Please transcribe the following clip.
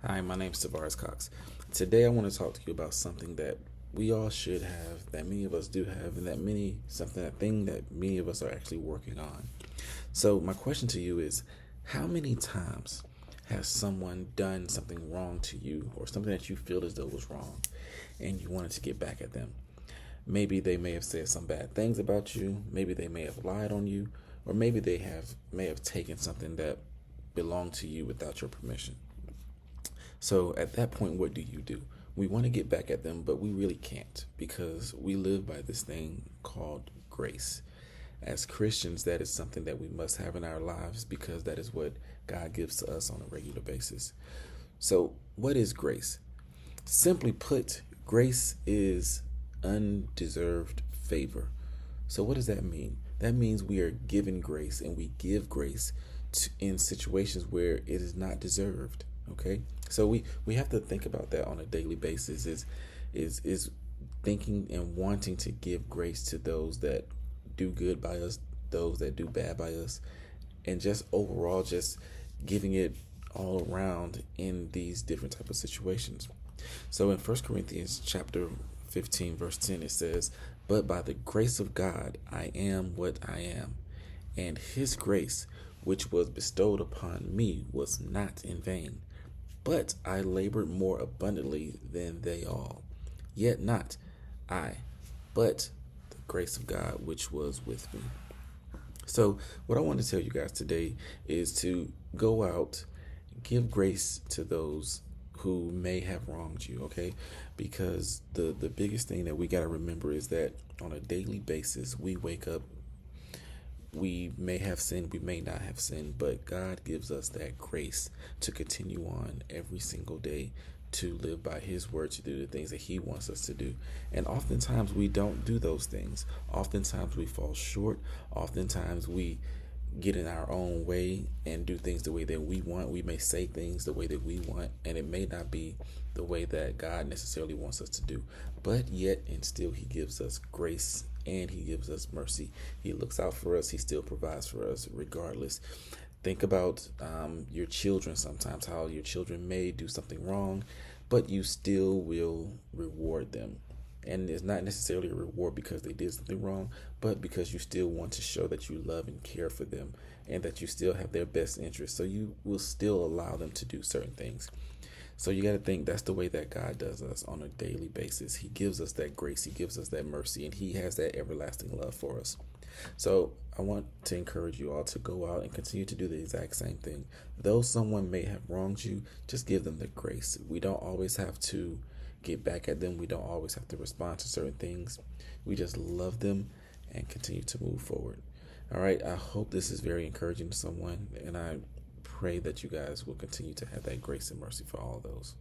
Hi, my name is Tavaris Cox. Today I want to talk to you about something that we all should have, that many of us do have, and that thing that many of us are actually working on. So my question to you is, how many times has someone done something wrong to you or something that you feel as though was wrong and you wanted to get back at them? Maybe they may have said some bad things about you, maybe they may have lied on you, or maybe may have taken something that belonged to you without your permission. So at that point, what do? We want to get back at them, but we really can't because we live by this thing called grace. As Christians, that is something that we must have in our lives because that is what God gives to us on a regular basis. So, what is grace? Simply put, grace is undeserved favor. So, what does that mean? That means we are given grace and we give grace in situations where it is not deserved. Okay, so we have to think about that on a daily basis. Is thinking and wanting to give grace to those that do good by us, those that do bad by us, and just overall just giving it all around in these different type of situations. So in First Corinthians chapter 15 verse 10 it says, "But by the grace of God I am what I am, and his grace which was bestowed upon me was not in vain. But I labored more abundantly than they all. Yet not I, but the grace of God which was with me." So, what I want to tell you guys today is to go out, give grace to those who may have wronged you, okay? Because the biggest thing that we got to remember is that on a daily basis, we wake up, we may have sinned, we may not have sinned, but God gives us that grace to continue on every single day, to live by his word, to do the things that he wants us to do. And oftentimes we don't do those things. Oftentimes we fall short. Oftentimes we get in our own way and do things the way that we want. We may say things the way that we want, and it may not be the way that God necessarily wants us to do. But yet and still he gives us grace and he gives us mercy. He looks out for us. He still provides for us regardless. Think about your children sometimes, how your children may do something wrong, but you still will reward them. And it's not necessarily a reward because they did something wrong, but because you still want to show that you love and care for them and that you still have their best interest. So you will still allow them to do certain things. So you got to think that's the way that God does us on a daily basis. He gives us that grace, he gives us that mercy, and he has that everlasting love for us. So I want to encourage you all to go out and continue to do the exact same thing. Though someone may have wronged you, just give them the grace. We don't always have to get back at them. We don't always have to respond to certain things. We just love them and continue to move forward. All right. I hope this is very encouraging to someone, and I pray that you guys will continue to have that grace and mercy for all of those.